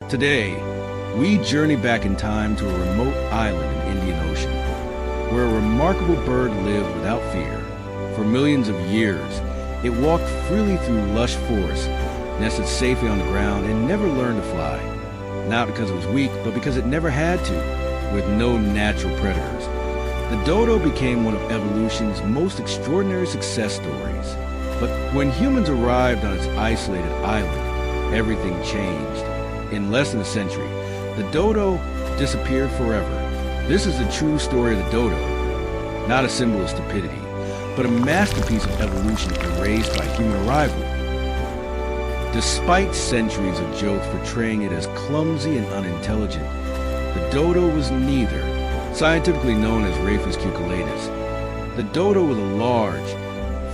Today, we journey back in time to a remote island in Indian Ocean, where a remarkable bird lived without fear. For millions of years, it walked freely through lush forests, nested safely on the ground, and never learned to fly. Not because it was weak, but because it never had to, with no natural predators. The dodo became one of evolution's most extraordinary success stories. But when humans arrived on its isolated island, everything changed. In less than a century, the dodo disappeared forever. This is the true story of the dodo, not a symbol of stupidity, but a masterpiece of evolution erased by human arrival. Despite centuries of jokes portraying it as clumsy and unintelligent, the dodo was neither, scientifically known as Rhapis cucullatus. The dodo was a large,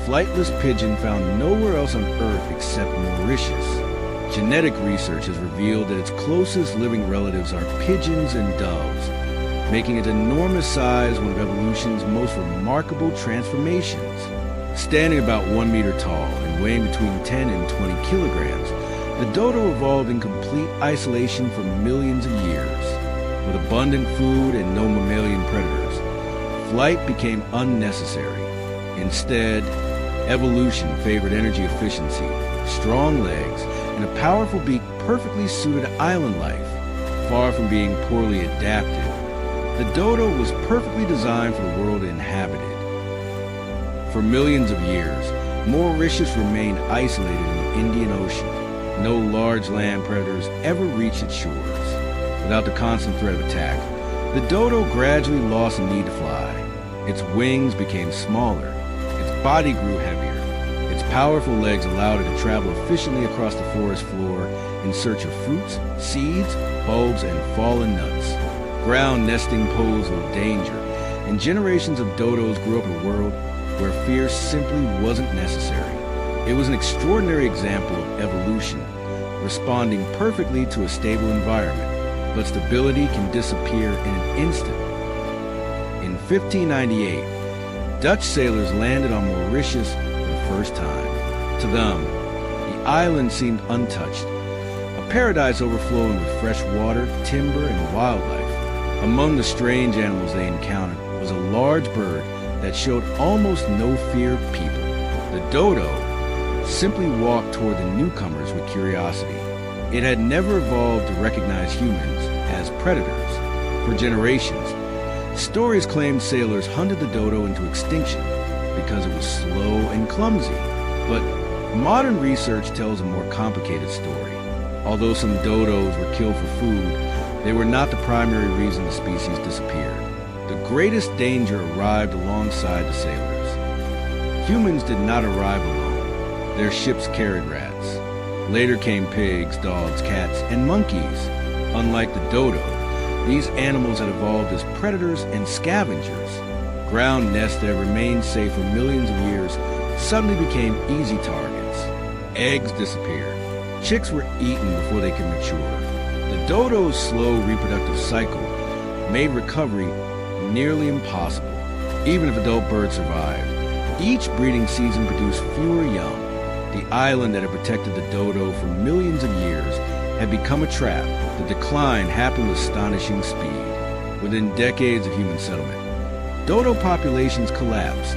flightless pigeon found nowhere else on Earth except Mauritius. Genetic research has revealed that its closest living relatives are pigeons and doves, making its enormous size one of evolution's most remarkable transformations. Standing about 1 meter tall and weighing between 10 and 20 kilograms, the dodo evolved in complete isolation for millions of years. With abundant food and no mammalian predators, flight became unnecessary. Instead, evolution favored energy efficiency, strong legs, and a powerful beak perfectly suited island life. Far from being poorly adapted, the dodo was perfectly designed for the world it inhabited. For millions of years, Mauritius remained isolated in the Indian Ocean. No large land predators ever reached its shores. Without the constant threat of attack, the dodo gradually lost the need to fly. Its wings became smaller, its body grew heavier. Its powerful legs allowed it to travel efficiently across the forest floor in search of fruits, seeds, bulbs, and fallen nuts. Ground nesting posed no danger, and generations of dodos grew up in a world where fear simply wasn't necessary. It was an extraordinary example of evolution, responding perfectly to a stable environment, but stability can disappear in an instant. In 1598, Dutch sailors landed on Mauritius first time. To them, the island seemed untouched, a paradise overflowing with fresh water, timber, and wildlife. Among the strange animals they encountered was a large bird that showed almost no fear of people. The dodo simply walked toward the newcomers with curiosity. It had never evolved to recognize humans as predators. For generations, stories claimed sailors hunted the dodo into extinction because it was slow and clumsy. But modern research tells a more complicated story. Although some dodos were killed for food, they were not the primary reason the species disappeared. The greatest danger arrived alongside the sailors. Humans did not arrive alone. Their ships carried rats. Later came pigs, dogs, cats, and monkeys. Unlike the dodo, these animals had evolved as predators and scavengers. Ground nests that remained safe for millions of years suddenly became easy targets. Eggs disappeared. Chicks were eaten before they could mature. The dodo's slow reproductive cycle made recovery nearly impossible. Even if adult birds survived, each breeding season produced fewer young. The island that had protected the dodo for millions of years had become a trap. The decline happened with astonishing speed. Within decades of human settlement, dodo populations collapsed.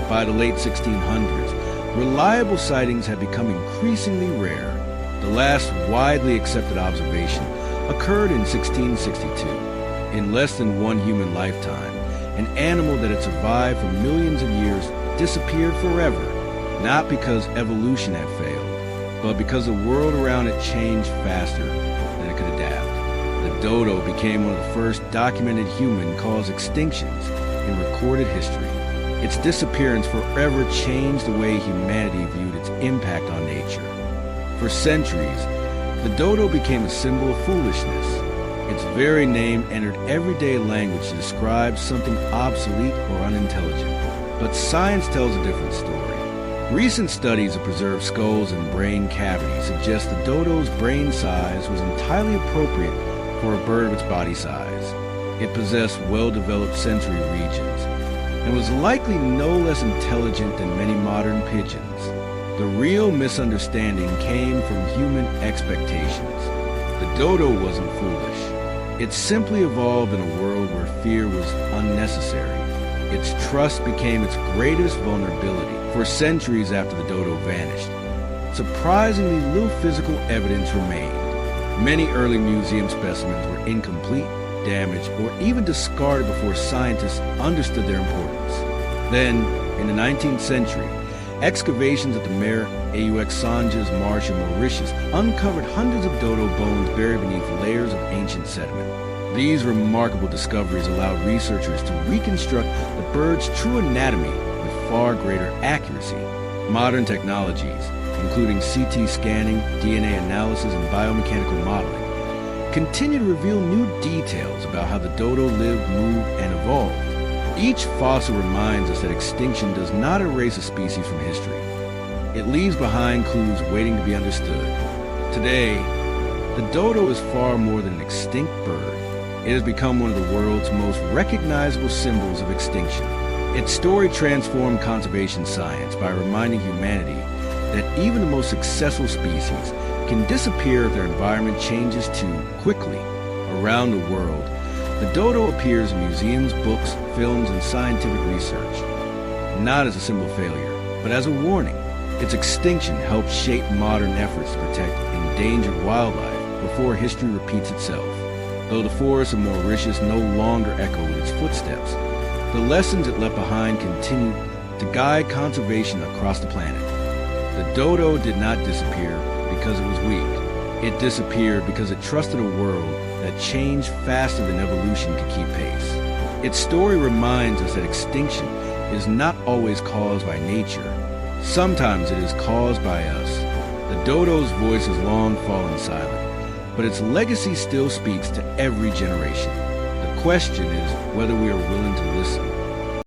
By the late 1600s, reliable sightings had become increasingly rare. The last widely accepted observation occurred in 1662. In less than one human lifetime, an animal that had survived for millions of years disappeared forever, not because evolution had failed, but because the world around it changed faster than it could adapt. The dodo became one of the first documented human-caused extinctions in recorded history. Its disappearance forever changed the way humanity viewed its impact on nature. For centuries, the dodo became a symbol of foolishness. Its very name entered everyday language to describe something obsolete or unintelligent. But science tells a different story. Recent studies of preserved skulls and brain cavities suggest the dodo's brain size was entirely appropriate for a bird of its body size. It possessed well-developed sensory regions and was likely no less intelligent than many modern pigeons. The real misunderstanding came from human expectations. The dodo wasn't foolish. It simply evolved in a world where fear was unnecessary. Its trust became its greatest vulnerability for centuries after the dodo vanished. Surprisingly, little physical evidence remained. Many early museum specimens were incomplete, damaged, or even discarded before scientists understood their importance. Then, in the 19th century, excavations at the Mare Sanjas Marsh in Mauritius uncovered hundreds of dodo bones buried beneath layers of ancient sediment. These remarkable discoveries allowed researchers to reconstruct the bird's true anatomy with far greater accuracy. Modern technologies, including CT scanning, DNA analysis, and biomechanical modeling, continue to reveal new details about how the dodo lived, moved, and evolved. Each fossil reminds us that extinction does not erase a species from history. It leaves behind clues waiting to be understood. Today, the dodo is far more than an extinct bird. It has become one of the world's most recognizable symbols of extinction. Its story transformed conservation science by reminding humanity that even the most successful species can disappear if their environment changes too quickly. Around the world, the dodo appears in museums, books, films, and scientific research, not as a symbol of failure, but as a warning. Its extinction helped shape modern efforts to protect endangered wildlife before history repeats itself. Though the forests of Mauritius no longer echo with its footsteps, the lessons it left behind continue to guide conservation across the planet. The dodo did not disappear because it was weak. It disappeared because it trusted a world that changed faster than evolution could keep pace. Its story reminds us that extinction is not always caused by nature. Sometimes it is caused by us. The dodo's voice has long fallen silent, but its legacy still speaks to every generation. The question is whether we are willing to listen.